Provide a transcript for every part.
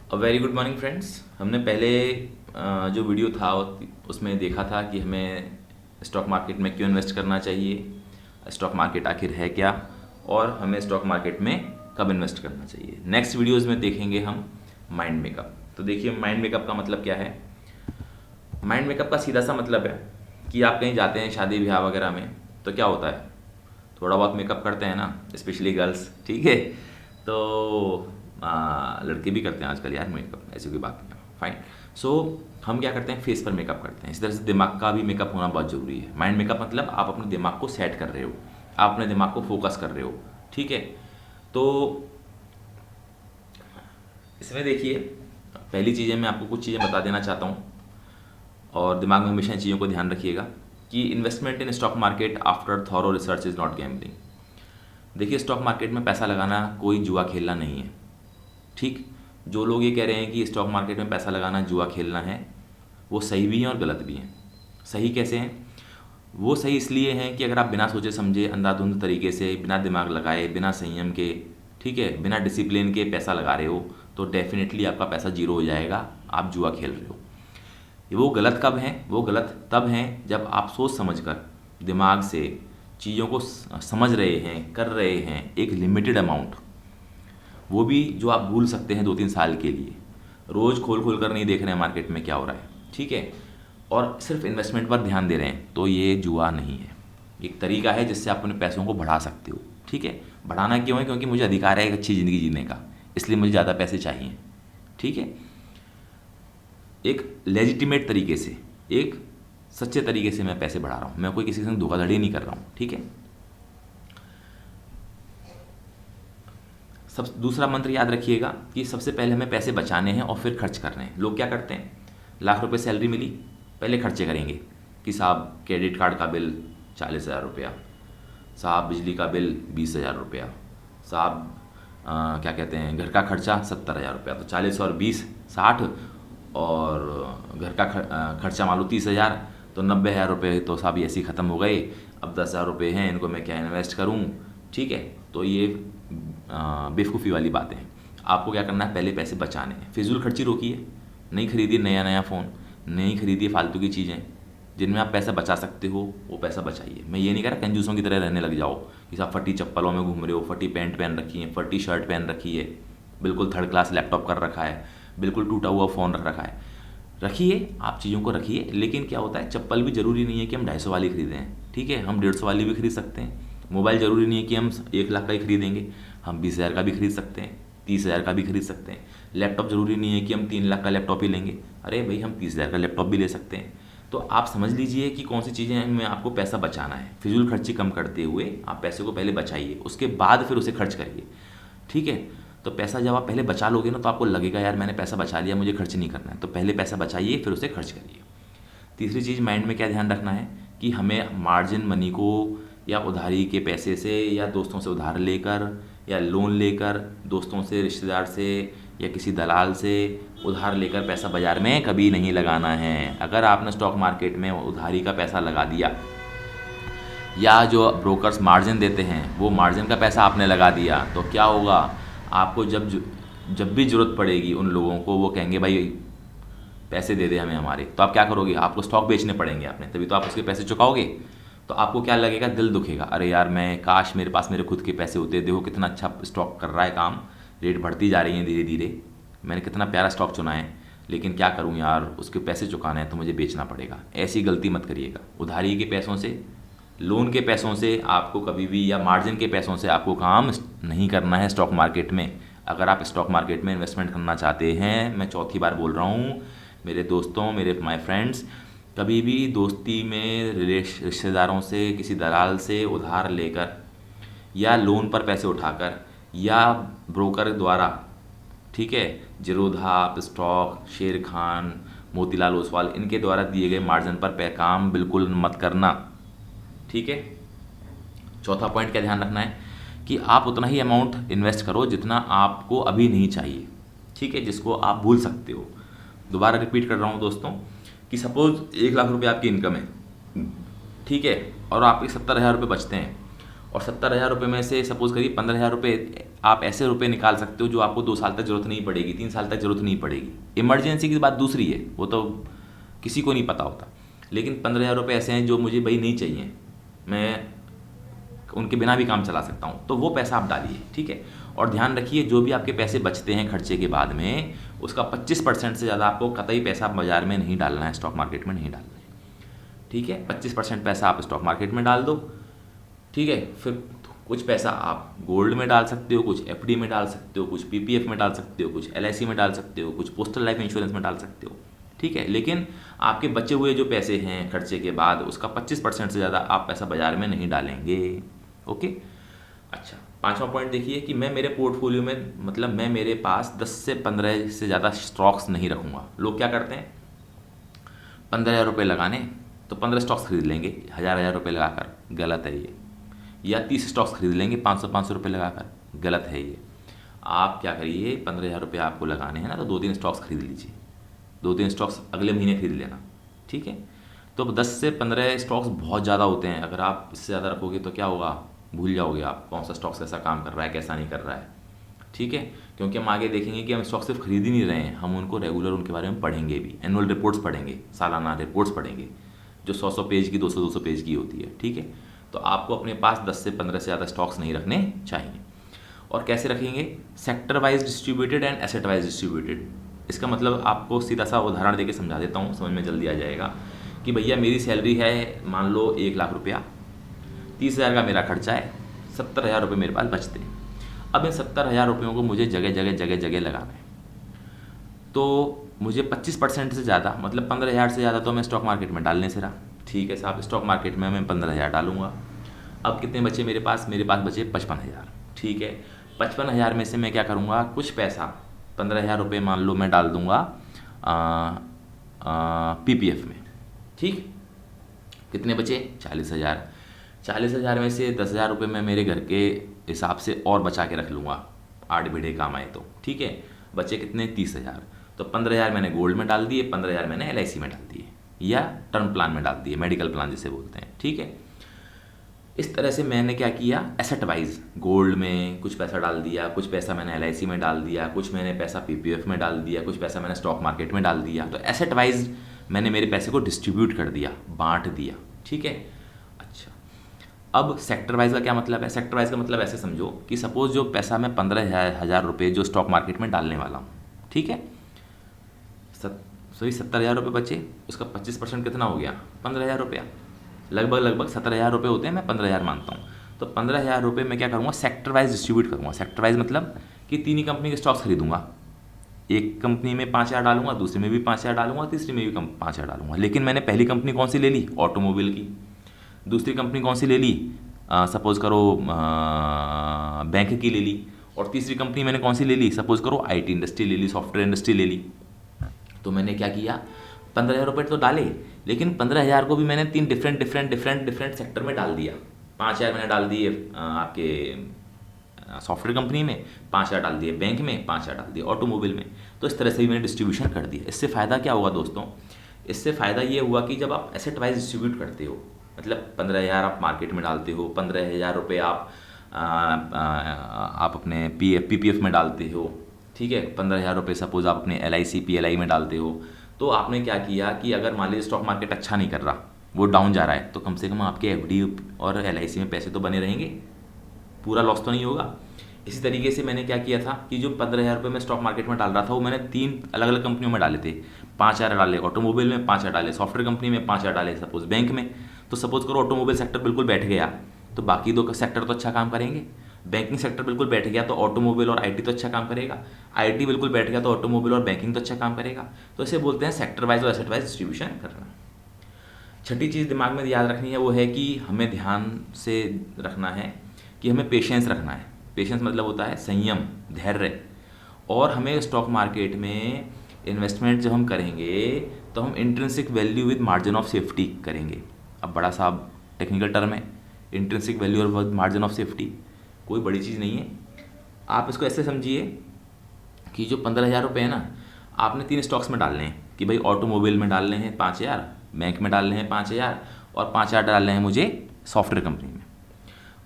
Very good morning friends. हमने पहले जो वीडियो था उसमें देखा था कि हमें स्टॉक मार्केट में क्यों इन्वेस्ट करना चाहिए, स्टॉक मार्केट आखिर है क्या, और हमें स्टॉक मार्केट में कब इन्वेस्ट करना चाहिए। नेक्स्ट वीडियोस में देखेंगे हम माइंड मेकअप। तो देखिए, माइंड मेकअप का मतलब क्या है। माइंड मेकअप का सीधा सा मतलब है कि आप कहीं जाते हैं शादी ब्याह वगैरह में, तो क्या होता है, थोड़ा बहुत मेकअप करते हैं ना, स्पेशली गर्ल्स, ठीक है। तो लड़के भी करते हैं आजकल यार मेकअप, ऐसी कोई बात नहीं है, फाइन। सो हम क्या करते हैं, फेस पर मेकअप करते हैं। इस तरह से दिमाग का भी मेकअप होना बहुत ज़रूरी है। माइंड मेकअप मतलब आप अपने दिमाग को सेट कर रहे हो, आप अपने दिमाग को फोकस कर रहे हो, ठीक है। तो इसमें देखिए, पहली चीज़ें मैं आपको कुछ चीज़ें बता देना चाहता हूँ, और दिमाग में हमेशा इन चीज़ों को ध्यान रखिएगा कि investment in stock market after thorough research is not gambling. देखिए, स्टॉक मार्केट में पैसा लगाना कोई जुआ खेलना नहीं है, ठीक। जो लोग ये कह रहे हैं कि स्टॉक मार्केट में पैसा लगाना जुआ खेलना है, वो सही भी हैं और गलत भी हैं। सही कैसे हैं? वो सही इसलिए हैं कि अगर आप बिना सोचे समझे, अंधाधुंध तरीके से, बिना दिमाग लगाए, बिना संयम के, ठीक है, बिना डिसिप्लिन के पैसा लगा रहे हो, तो डेफिनेटली आपका पैसा जीरो हो जाएगा, आप जुआ खेल रहे हो। वो गलत कब हैं? वो गलत तब हैं जब आप सोच समझ कर, दिमाग से चीज़ों को समझ रहे हैं, कर रहे हैं एक लिमिटेड अमाउंट, वो भी जो आप भूल सकते हैं 2-3 साल के लिए। रोज़ खोल खोल कर नहीं देख रहे हैं मार्केट में क्या हो रहा है, ठीक है, और सिर्फ इन्वेस्टमेंट पर ध्यान दे रहे हैं, तो ये जुआ नहीं है। एक तरीका है जिससे आप अपने पैसों को बढ़ा सकते हो, ठीक है। बढ़ाना क्यों है? क्योंकि मुझे अधिकार है एक अच्छी ज़िंदगी जीने का, इसलिए मुझे ज़्यादा पैसे चाहिए, ठीक है। एक लेजिटिमेट तरीके से, एक सच्चे तरीके से मैं पैसे बढ़ा रहा हूँ, मैं कोई किसी से धोखाधड़ी नहीं कर रहा हूँ, ठीक है। सब दूसरा मंत्र याद रखिएगा कि सबसे पहले हमें पैसे बचाने हैं और फिर खर्च करने हैं। लोग क्या करते हैं, लाख रुपए सैलरी मिली, पहले खर्चे करेंगे कि साहब क्रेडिट कार्ड का बिल 40,000 रुपया, साहब बिजली का बिल 20,000 रुपया, साहब क्या कहते हैं, घर का खर्चा 70,000 रुपया। तो 40 और 20 60, और घर का खर्चा मान लो 30,000, तो 90,000 रुपये तो साहब ऐसे ही ख़त्म हो गए। अब 10,000 रुपये हैं, इनको मैं क्या इन्वेस्ट करूँ, ठीक है। तो ये बेवकूफ़ी वाली बातें हैं। आपको क्या करना है, पहले पैसे बचाने हैं। फिजूल खर्ची रोकिए, नहीं खरीदिए नया नया फ़ोन, नहीं खरीदिए फालतू की चीज़ें। जिनमें आप पैसा बचा सकते हो वो पैसा बचाइए। मैं ये नहीं कह रहा कंजूसों की तरह रहने लग जाओ कि साहब फटी चप्पलों में घूम रहे हो, फटी पैंट पहन रखी है, फटी शर्ट पहन रखी है, बिल्कुल थर्ड क्लास लैपटॉप कर रखा है, बिल्कुल टूटा हुआ फ़ोन रख रखा है। रखिए, आप चीज़ों को रखिए, लेकिन क्या होता है, चप्पल भी ज़रूरी नहीं है कि हम 250 वाली खरीदें, ठीक है, हम 150 वाली भी खरीद सकते हैं। मोबाइल ज़रूरी नहीं है कि हम 1 लाख का ही खरीदेंगे, हम 20,000 का भी खरीद सकते हैं, 30,000 का भी खरीद सकते हैं। लैपटॉप ज़रूरी नहीं है कि हम 3 लाख का लैपटॉप ही लेंगे, अरे भाई हम 30,000 का लैपटॉप भी ले सकते हैं। तो आप समझ लीजिए कि कौन सी चीज़ें में आपको पैसा बचाना है। फिजूल खर्ची कम करते हुए आप पैसे को पहले बचाइए, उसके बाद फिर उसे खर्च करिए, ठीक है। तो पैसा जब आप पहले बचा लोगे ना, तो आपको लगेगा यार मैंने पैसा बचा लिया, मुझे खर्च नहीं करना है। तो पहले पैसा बचाइए, फिर उसे खर्च करिए। तीसरी चीज़ माइंड में क्या ध्यान रखना है कि हमें मार्जिन मनी को, या उधारी के पैसे से, या दोस्तों से उधार लेकर, या लोन लेकर, दोस्तों से, रिश्तेदार से, या किसी दलाल से उधार लेकर पैसा बाज़ार में कभी नहीं लगाना है। अगर आपने स्टॉक मार्केट में उधारी का पैसा लगा दिया, या जो ब्रोकर्स मार्जिन देते हैं वो मार्जिन का पैसा आपने लगा दिया, तो क्या होगा, आपको जब भी ज़रूरत पड़ेगी उन लोगों को, वो कहेंगे भाई पैसे दे दे हमें हमारे। तो आप क्या करोगे, आपको स्टॉक बेचने पड़ेंगे आपने, तभी तो आप उसके पैसे चुकाओगे। तो आपको क्या लगेगा, दिल दुखेगा, अरे यार मैं काश मेरे पास मेरे खुद के पैसे होते, देखो कितना अच्छा स्टॉक कर रहा है काम, रेट बढ़ती जा रही है धीरे धीरे, मैंने कितना प्यारा स्टॉक चुना है, लेकिन क्या करूं यार, उसके पैसे चुकाने हैं तो मुझे बेचना पड़ेगा। ऐसी गलती मत करिएगा। उधारी के पैसों से, लोन के पैसों से आपको कभी भी, या मार्जिन के पैसों से आपको काम नहीं करना है स्टॉक मार्केट में। अगर आप स्टॉक मार्केट में इन्वेस्टमेंट करना चाहते हैं, मैं चौथी बार बोल रहा हूँ मेरे दोस्तों, मेरे माय फ्रेंड्स, कभी भी दोस्ती में रिश्तेदारों से, किसी दलाल से उधार लेकर, या लोन पर पैसे उठाकर, या ब्रोकर द्वारा, ठीक है, जीरोधा, स्टॉक, शेर खान, मोतीलाल ओसवाल, इनके द्वारा दिए गए मार्जिन पर काम बिल्कुल मत करना, ठीक है। चौथा पॉइंट क्या ध्यान रखना है कि आप उतना ही अमाउंट इन्वेस्ट करो जितना आपको अभी नहीं चाहिए, ठीक है, जिसको आप भूल सकते हो। दोबारा रिपीट कर रहा हूँ दोस्तों कि सपोज 1 लाख रुपये आपकी इनकम है, ठीक है, और आपके 70,000 रुपये बचते हैं, और 70,000 रुपये में से सपोज करिए 15,000 रुपये आप ऐसे रुपए निकाल सकते हो जो आपको 2 साल तक ज़रूरत नहीं पड़ेगी, 3 साल तक ज़रूरत नहीं पड़ेगी। इमरजेंसी की बात दूसरी है, वो तो किसी को नहीं पता होता। लेकिन 15,000 रुपये ऐसे हैं जो मुझे भाई नहीं चाहिए, मैं उनके बिना भी काम चला सकता हूँ, तो वो पैसा आप डालिए, ठीक है। और ध्यान रखिए, जो भी आपके पैसे बचते हैं खर्चे के बाद में, उसका 25% से ज़्यादा आपको कतई पैसा बाजार में नहीं डालना है, स्टॉक मार्केट में नहीं डालना है, ठीक है। 25% पैसा आप स्टॉक मार्केट में डाल दो, ठीक है। फिर कुछ पैसा आप गोल्ड में डाल सकते हो, कुछ एफडी में डाल सकते हो, कुछ पीपीएफ में डाल सकते हो, कुछ एलआईसी में डाल सकते हो, कुछ पोस्टल लाइफ इंश्योरेंस में डाल सकते हो, ठीक है। लेकिन आपके बचे हुए जो पैसे हैं खर्चे के बाद, उसका 25% से ज़्यादा आप पैसा बाजार में नहीं डालेंगे, ओके। अच्छा, 5वां पॉइंट देखिए कि मैं मेरे पोर्टफोलियो में, मतलब मैं मेरे पास 10 से 15 से ज़्यादा स्टॉक्स नहीं रखूँगा। लोग क्या करते हैं, 15,000 रुपये लगाने तो 15 स्टॉक्स खरीद लेंगे 1,000 रुपये लगाकर, गलत है ये। या 30 स्टॉक्स खरीद लेंगे 500 रुपये लगाकर, गलत है ये। आप क्या करिए, 15,000 रुपये आपको लगाने हैं ना, तो 2-3 स्टॉक्स खरीद लीजिए, 2-3 स्टॉक्स अगले महीने खरीद लेना, ठीक है। तो 10 से 15 स्टॉक्स बहुत ज़्यादा होते हैं, अगर आप इससे ज़्यादा रखोगे तो क्या होगा, भूल जाओगे आप कौन सा स्टॉक्स कैसा काम कर रहा है, कैसा नहीं कर रहा है, ठीक है। क्योंकि हम आगे देखेंगे कि हम स्टॉक सिर्फ खरीद ही नहीं रहे हैं, हम उनको रेगुलर उनके बारे में पढ़ेंगे भी, एनुअल रिपोर्ट्स पढ़ेंगे, सालाना रिपोर्ट्स पढ़ेंगे, जो 100-100 पेज की, 200-200 पेज की होती है, ठीक है। तो आपको अपने पास 10 से 15 से ज़्यादा स्टॉक्स नहीं रखने चाहिए। और कैसे रखेंगे, sector wise distributed and asset wise distributed. इसका मतलब आपको सीधा सा उदाहरण देके समझा देता हूँ, समझ में जल्दी आ जाएगा। कि भैया मेरी सैलरी है मान लो 1 लाख रुपया, 30,000 का मेरा खर्चा है, 70,000 रुपये मेरे पास बचते हैं। अब इन 70,000 रुपयों को मुझे जगह लगाना है, तो मुझे 25% से ज़्यादा, मतलब 15,000 से ज़्यादा तो मैं स्टॉक मार्केट में डालने से रहा, ठीक है साहब। स्टॉक मार्केट में मैं 15,000 डालूंगा। अब कितने बचे मेरे पास बचे 55,000, ठीक है। 55,000 में से मैं क्या करूँगा, कुछ पैसा 15,000 रुपये मान लो मैं डाल दूँगा पीपीएफ में, ठीक। कितने बचे, 40,000। 40,000 में से 10,000 रुपये मैं मेरे घर के हिसाब से और बचा के रख लूँगा, 8 बीघे काम आए तो, ठीक है। बचे कितने, 30,000। तो 15,000 मैंने गोल्ड में डाल दिए, 15,000 मैंने एलआईसी में डाल दिए, या टर्म प्लान में डाल दिए, मेडिकल प्लान जिसे बोलते हैं, ठीक है। इस तरह से मैंने क्या किया, एसेट वाइज गोल्ड में कुछ पैसा डाल दिया, कुछ पैसा मैंने एलआईसी में डाल दिया, कुछ मैंने पैसा पीपीएफ में डाल दिया, कुछ पैसा मैंने स्टॉक मार्केट में डाल दिया। तो एसेट वाइज मैंने मेरे पैसे को डिस्ट्रीब्यूट कर दिया, बांट दिया, ठीक है। अच्छा, अब सेक्टर वाइज का क्या मतलब है, सेक्टर वाइज का मतलब ऐसे समझो कि सपोज जो पैसा मैं 15,000 रुपये जो स्टॉक मार्केट में डालने वाला हूँ, ठीक है, 70,000 रुपये बचे, उसका 25% कितना हो गया, 15,000 रुपया, लगभग 17,000 रुपये होते हैं, मैं 15,000 मानता हूँ। तो 15,000 रुपये मैं क्या करूँगा, सेक्टर वाइज डिस्ट्रीब्यूट करूँगा। सेक्टर वाइज मतलब कि 3 ही कंपनी के स्टॉक्स खरीदूंगा, एक कंपनी में 5,000 डालूंगा, दूसरी में भी 5,000 डालूंगा, तीसरी में भी 5,000 डालूंगा। लेकिन मैंने पहली कंपनी कौन सी ले ली, ऑटोमोबाइल की। दूसरी कंपनी कौन सी ले ली, सपोज़ करो बैंक की ले ली। और तीसरी कंपनी मैंने कौन सी ले ली, सपोज़ करो आईटी इंडस्ट्री ले ली, सॉफ्टवेयर इंडस्ट्री ले ली। तो मैंने क्या किया, 15,000 रुपये तो डाले, लेकिन 15,000 को भी मैंने 3 डिफरेंट सेक्टर में डाल दिया। 5,000 मैंने डाल दिए आपके सॉफ्टवेयर कंपनी में, 5,000 डाल दिए बैंक में, 5,000 डाल दिए ऑटोमोबाइल में। तो इस तरह से भी मैंने डिस्ट्रीब्यूशन कर दिया। इससे फ़ायदा क्या हुआ दोस्तों, इससे फ़ायदा ये हुआ कि जब आप एसेट वाइज डिस्ट्रीब्यूट करते हो, मतलब 15,000 आप मार्केट में डालते हो, 15,000 रुपये आप अपने पीपीएफ में डालते हो, ठीक है। 15,000 रुपये सपोज आप अपने एलआईसी पीएलआई में डालते हो। तो आपने क्या किया कि अगर मान लीजिए स्टॉक मार्केट अच्छा नहीं कर रहा, वो डाउन जा रहा है, तो कम से कम आपके एफडी और एलआईसी में पैसे तो बने रहेंगे, पूरा लॉस तो नहीं होगा। इसी तरीके से मैंने क्या किया था कि जो 15,000 रुपये मैं स्टॉक मार्केट में डाल रहा था, वो मैंने 3 अलग अलग कंपनियों में डाले थे। 5,000 डाले ऑटोमोबाइल में, 5,000 डाले सॉफ्टवेयर कंपनी में, 5,000 डाले सपोज बैंक में। तो सपोज करो ऑटोमोबाइल सेक्टर बिल्कुल बैठ गया, तो बाकी 2 सेक्टर तो अच्छा काम करेंगे। बैंकिंग सेक्टर बिल्कुल बैठ गया तो ऑटोमोबाइल और आईटी तो अच्छा काम करेगा। आईटी बिल्कुल बैठ गया तो ऑटोमोबाइल और बैंकिंग तो अच्छा काम करेगा। तो इसे बोलते हैं सेक्टर वाइज और एसेट वाइज डिस्ट्रीब्यूशन करना। छठी चीज़ दिमाग में याद रखनी है, वो है कि हमें ध्यान से रखना है कि हमें पेशेंस रखना है। पेशेंस मतलब होता है संयम, धैर्य। और हमें स्टॉक मार्केट में इन्वेस्टमेंट जब हम करेंगे तो हम intrinsic value with margin of safety करेंगे। अब बड़ा सा टेक्निकल टर्म है इंट्रिंसिक वैल्यू और मार्जिन ऑफ सेफ्टी, कोई बड़ी चीज़ नहीं है। आप इसको ऐसे समझिए कि जो 15,000 रुपये है ना, आपने 3 स्टॉक्स में डालने हैं कि भाई ऑटोमोबाइल में डालने हैं 5,000, बैंक में डालने हैं 5,000 और 5,000 डालने हैं मुझे सॉफ्टवेयर कंपनी में।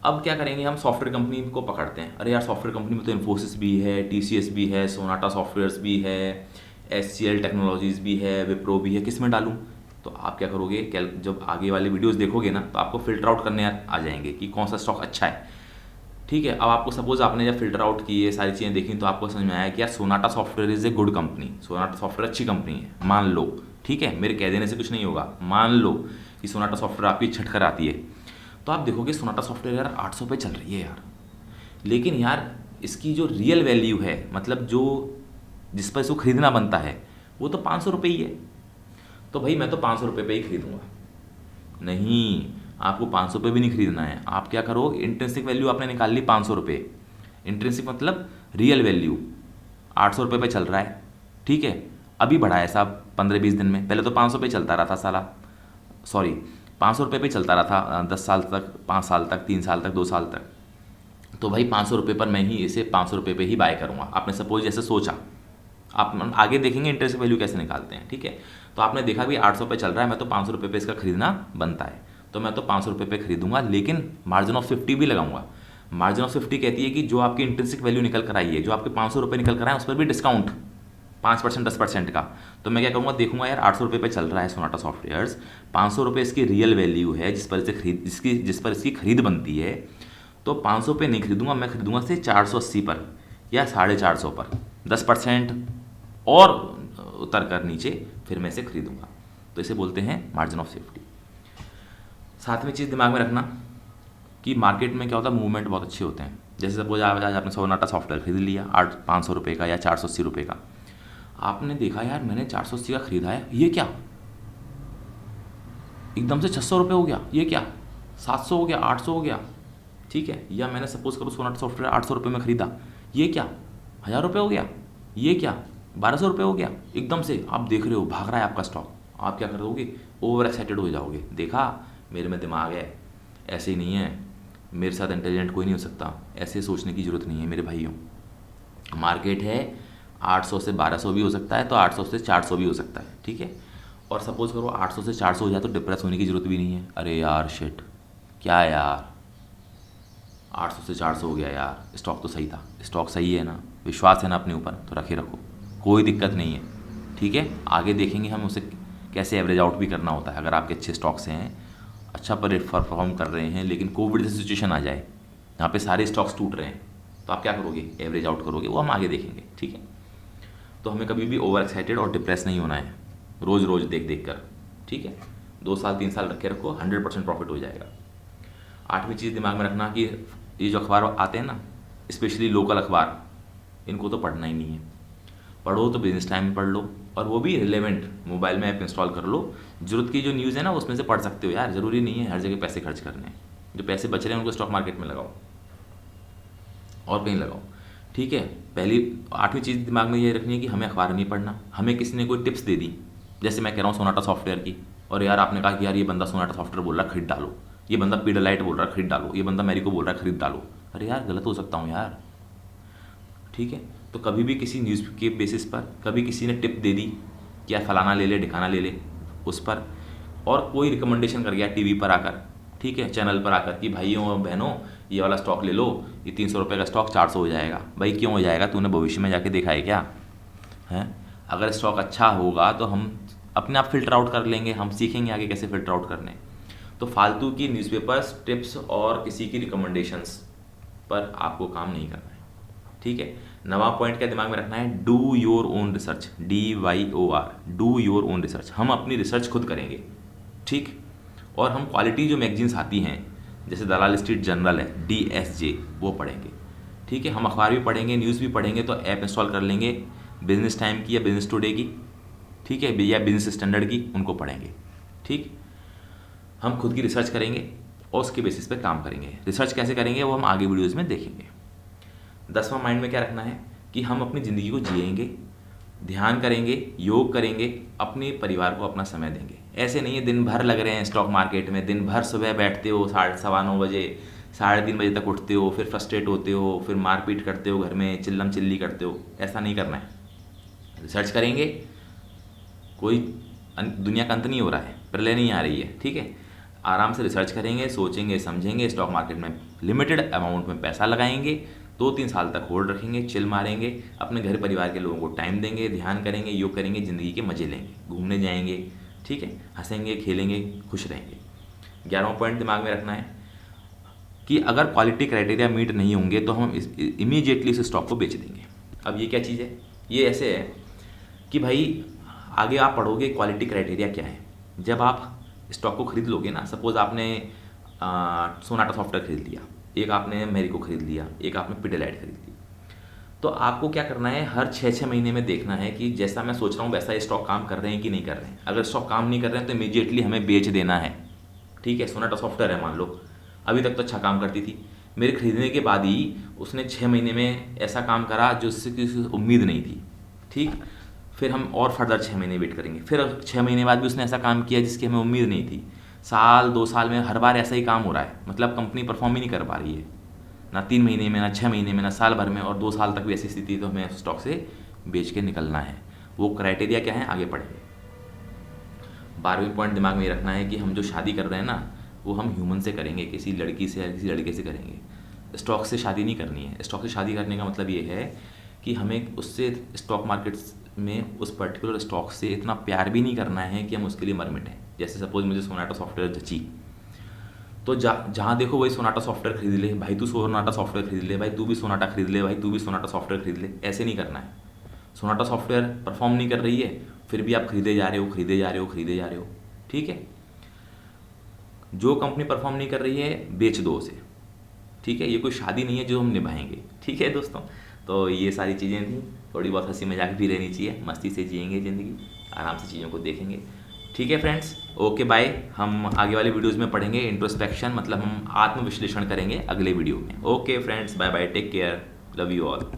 अब क्या करेंगे, हम सॉफ्टवेयर कंपनी को पकड़ते हैं। अरे यार सॉफ्टवेयर कंपनी में तो इन्फोसिस भी है, TCS भी है, सोनाटा सॉफ्टवेयर्स भी है, SCL टेक्नोलॉजीज़ भी है, विप्रो भी है, किस में डालूँ? तो आप क्या करोगे, जब आगे वाले वीडियोस देखोगे ना तो आपको फ़िल्टर आउट करने आ जाएंगे कि कौन सा स्टॉक अच्छा है। ठीक है, अब आपको सपोज आपने जब फ़िल्टर आउट किए, सारी चीज़ें देखी, तो आपको समझ में आया कि यार Sonata software is a good company, Sonata software अच्छी कंपनी है, मान लो। ठीक है, मेरे कह देने से कुछ नहीं होगा, मान लो कि सोनाटा सॉफ्टवेयर आपकी छट कर आती है, तो आप देखोगे सोनाटा सॉफ्टवेयर यार 800 पे चल रही है यार, लेकिन यार इसकी जो रियल वैल्यू है, मतलब जो जिस पर इसको खरीदना बनता है, वो तो 500 रुपये ही है। तो भाई मैं तो 500 रुपये पे ही खरीदूंगा। नहीं, आपको 500 पे भी नहीं खरीदना है। आप क्या करो, इंट्रिंसिक वैल्यू आपने निकाल ली 500 रुपये, इंट्रिंसिक मतलब रियल वैल्यू 800 रुपये पे चल रहा है। ठीक है, अभी बढ़ा है साहब 15-20 दिन में, पहले तो 500 पे चलता रहा था साला, सॉरी 500 रुपये पे चलता रहा था 10 साल तक, 5 साल तक, 3 साल तक, 2 साल तक। तो भाई 500 रुपये पर मैं ही इसे 500 रुपये पे ही बाय करूँगा। आपने सपोज जैसे सोचा, आप आगे देखेंगे इंटरेस्ट वैल्यू कैसे निकालते हैं। ठीक है, तो आपने देखा भी 800 पे चल रहा है, मैं तो 500 रुपये पे इसका खरीदना बनता है, तो मैं तो 500 रुपये पे खरीदूंगा, लेकिन मार्जिन ऑफ सेफ्टी भी लगाऊंगा। मार्जिन ऑफ सेफ्टी कहती है कि जो आपकी इंट्रिंसिक वैल्यू निकल कर आई है, जो आपके 500 रुपये निकल कर आए, उस पर भी डिस्काउंट 5%, 10% का। तो मैं क्या करूँगा, देखूंगा यार 800 रुपये पे चल रहा है सोनाटा सॉफ्टवेयर्स, 500 रुपये इसकी रियल वैल्यू है जिस पर इसकी खरीद बनती है, तो 500 पे नहीं खरीदूंगा, मैं खरीदूंगा से 480 पर या 450 पर, 10% और उतर कर नीचे फिर मैं इसे खरीदूंगा। तो इसे बोलते हैं मार्जिन ऑफ सेफ्टी। साथ में चीज़ दिमाग में रखना कि मार्केट में क्या होता है, मूवमेंट बहुत अच्छे होते हैं। जैसे सपोज आज आपने सोनाटा सॉफ्टवेयर खरीद लिया 500 रुपये का या 480 रुपये का, आपने देखा यार मैंने 480 का खरीदा है, ये क्या एकदम से 600 रुपये हो गया, ये क्या 700 हो गया, 800 हो गया। ठीक है, या मैंने सपोज करो सोनाटा सॉफ्टवेयर 800 रुपये में खरीदा, ये क्या 1000 रुपये हो गया, ये क्या 1200 रुपये हो गया। एकदम से आप देख रहे हो भाग रहा है आपका स्टॉक, आप क्या करोगे, ओवर एक्साइटेड हो जाओगे। देखा मेरे में दिमाग है, ऐसे ही नहीं है, मेरे साथ इंटेलिजेंट कोई नहीं हो सकता, ऐसे सोचने की ज़रूरत नहीं है मेरे भाइयों। मार्केट है 800 से 1200 भी हो सकता है, तो 800 से 400 भी हो सकता है। ठीक है, और सपोज करो 800 से 400 हो जाए तो डिप्रेस होने की ज़रूरत भी नहीं है। अरे यार शिट, क्या यार 800 से 400 हो गया यार, स्टॉक तो सही था, स्टॉक सही है ना, विश्वास है ना अपने ऊपर, तो रखे रखो, कोई दिक्कत नहीं है। ठीक है, आगे देखेंगे हम उसे कैसे एवरेज आउट भी करना होता है। अगर आपके अच्छे स्टॉक्स हैं, अच्छा परफॉर्म कर रहे हैं, लेकिन कोविड जैसी सिचुएशन आ जाए, यहाँ पे सारे स्टॉक्स टूट रहे हैं, तो आप क्या करोगे, एवरेज आउट करोगे, वो हम आगे देखेंगे। ठीक है, तो हमें कभी भी ओवर एक्साइटेड और डिप्रेस नहीं होना है रोज़ रोज़ देख देख कर। ठीक है, 2 साल 3 साल रखे रखो, 100% प्रॉफिट हो जाएगा। 8वीं चीज़ दिमाग में रखना कि ये जो अखबार आते हैं ना, स्पेशली लोकल अखबार, इनको तो पढ़ना ही नहीं है। पढ़ो तो बिजनेस टाइम में पढ़ लो, और वो भी रिलेवेंट, मोबाइल में ऐप इंस्टॉल कर लो, जरूरत की जो न्यूज़ है ना उसमें से पढ़ सकते हो यार, ज़रूरी नहीं है हर जगह पैसे खर्च करने हैं। जो पैसे बच रहे हैं उनको स्टॉक मार्केट में लगाओ और कहीं लगाओ। ठीक है, पहली 8वीं चीज़ दिमाग में ये रखनी है कि हमें अखबार नहीं पढ़ना। हमें किसी ने कोई टिप्स दे दी, जैसे मैं कह रहा हूँ सोनाटा सॉफ्टवेयर की, और यार आपने कहा कि यार ये बंदा सोनाटा सॉफ्टवेयर बोल रहा है खरीद डालो, ये बंदा पीडियालाइट बोल रहा है खरीद डालो, ये बंदा मैरिको बोल रहा है खरीद डालो। अरे यार गलत हो सकता हूँ यार। ठीक है, तो कभी भी किसी न्यूज़ के बेसिस पर कभी किसी ने टिप दे दी कि यार फलाना ले ले ढिकाना ले ले, उस पर, और कोई रिकमेंडेशन कर गया टीवी पर आकर, ठीक है, चैनल पर आकर कि भाइयों और बहनों ये वाला स्टॉक ले लो, ये 300 रुपये का स्टॉक 400 हो जाएगा। भाई क्यों हो जाएगा, तूने भविष्य में जाके देखा है क्या है? अगर स्टॉक अच्छा होगा तो हम अपने आप फिल्टर आउट कर लेंगे, हम सीखेंगे आगे कैसे फिल्टर आउट करने। तो फालतू की न्यूज़पेपर्स, टिप्स और किसी की रिकमेंडेशंस पर आपको काम नहीं करना है। ठीक है, नवा पॉइंट क्या दिमाग में रखना है, do your own research, DYOR, do your own research. हम अपनी रिसर्च खुद करेंगे। ठीक, और हम क्वालिटी जो मैगजीन्स आती हैं, जैसे दलाल स्ट्रीट जर्नल है DSJ, वो पढ़ेंगे। ठीक है, हम अखबार भी पढ़ेंगे, न्यूज़ भी पढ़ेंगे, तो ऐप इंस्टॉल कर लेंगे बिजनेस टाइम की या बिजनेस टुडे की, ठीक है, या बिजनेस स्टैंडर्ड की, उनको पढ़ेंगे। ठीक, हम खुद की रिसर्च करेंगे और उसके बेसिस पे काम करेंगे। रिसर्च कैसे करेंगे वो हम आगे वीडियोज़ में देखेंगे। 10वां माइंड में क्या रखना है कि हम अपनी ज़िंदगी को जिएंगे, ध्यान करेंगे, योग करेंगे, अपने परिवार को अपना समय देंगे। ऐसे नहीं है दिन भर लग रहे हैं स्टॉक मार्केट में, दिन भर सुबह बैठते हो 9:30 बजे, 3:30 बजे तक उठते हो, फिर फ्रस्ट्रेट होते हो, फिर मारपीट करते हो घर में, चिल्लम चिल्ली करते हो। ऐसा नहीं करना है। रिसर्च करेंगे, कोई दुनिया का अंत नहीं हो रहा है, प्रलय नहीं आ रही है। ठीक है, आराम से रिसर्च करेंगे, सोचेंगे, समझेंगे, स्टॉक मार्केट में लिमिटेड अमाउंट में पैसा लगाएंगे, 2-3 साल तक होल्ड रखेंगे, चिल मारेंगे, अपने घर परिवार के लोगों को टाइम देंगे, ध्यान करेंगे, योग करेंगे, ज़िंदगी के मज़े लेंगे, घूमने जाएंगे, ठीक है, हंसेंगे, खेलेंगे, खुश रहेंगे। 11वां पॉइंट दिमाग में रखना है कि अगर क्वालिटी क्राइटेरिया मीट नहीं होंगे तो हम इमीडिएटली इस स्टॉक को बेच देंगे। अब ये क्या चीज़ है? ये ऐसे है कि भाई आगे आप पढ़ोगे क्वालिटी क्राइटेरिया क्या है। जब आप स्टॉक को खरीद लोगे ना, सपोज आपने सोनाटा सॉफ्टवेयर खरीद लिया, एक आपने मेरिको खरीद लिया, एक आपने पिडिलाइट खरीद ली, तो आपको क्या करना है, हर 6-6 महीने में देखना है कि जैसा मैं सोच रहा हूँ वैसा ये स्टॉक काम कर रहे हैं कि नहीं कर रहे हैं। अगर स्टॉक काम नहीं कर रहे हैं तो इमीडिएटली हमें बेच देना है, ठीक है। सोनाटा सॉफ्टवेयर है, मान लो अभी तक तो अच्छा काम करती थी, मेरे खरीदने के बाद ही उसने 6 महीने में ऐसा काम करा जो उससे किसी उम्मीद नहीं थी, ठीक। फिर हम और फर्दर 6 महीने वेट करेंगे, फिर 6 महीने बाद भी उसने ऐसा काम किया जिसकी हमें उम्मीद नहीं थी। साल 2 साल में हर बार ऐसा ही काम हो रहा है, मतलब कंपनी परफॉर्म ही नहीं कर पा रही है, ना 3 महीने में, ना 6 महीने में, ना साल भर में, और 2 साल तक भी ऐसी स्थिति, तो हमें स्टॉक से बेच के निकलना है। वो क्राइटेरिया क्या है, आगे पढ़ेंगे। 12वीं पॉइंट दिमाग में ये रखना है कि हम जो शादी कर रहे हैं ना, वो हम ह्यूमन से करेंगे, किसी लड़की से या किसी लड़के से करेंगे। स्टॉक से शादी नहीं करनी है। स्टॉक से शादी करने का मतलब ये है कि हमें उससे, स्टॉक मार्केट में उस पर्टिकुलर स्टॉक से इतना प्यार भी नहीं करना है कि हम उसके लिए मर मिटें। जैसे सपोज मुझे सोनाटा सॉफ्टवेयर जची, तो जहाँ देखो वही सोनाटा सॉफ्टवेयर खरीद ले, भाई तू सोनाटा सॉफ्टवेयर खरीद ले, भाई तू भी सोनाटा खरीद ले, भाई तू भी सोनाटा सॉफ्टवेयर खरीद ले, ऐसे नहीं करना है। सोनाटा सॉफ्टवेयर परफॉर्म नहीं कर रही है, फिर भी आप खरीदे जा रहे हो, खरीदे जा रहे हो, खरीदे जा रहे हो, ठीक है। जो कंपनी परफॉर्म नहीं कर रही है बेच दो उसे, ठीक है। ये कोई शादी नहीं है जो हम निभाएंगे, ठीक है दोस्तों। तो ये सारी चीज़ें थी, थोड़ी बहुत हंसी मजाक भी रहनी चाहिए, मस्ती से जिएंगे ज़िंदगी, आराम से चीज़ों को देखेंगे, ठीक है फ्रेंड्स। Okay bye. हम आगे वाले वीडियोज़ में पढ़ेंगे इंट्रोस्पेक्शन, मतलब हम आत्मविश्लेषण करेंगे अगले वीडियो में। Okay friends, bye bye, take care, love you all.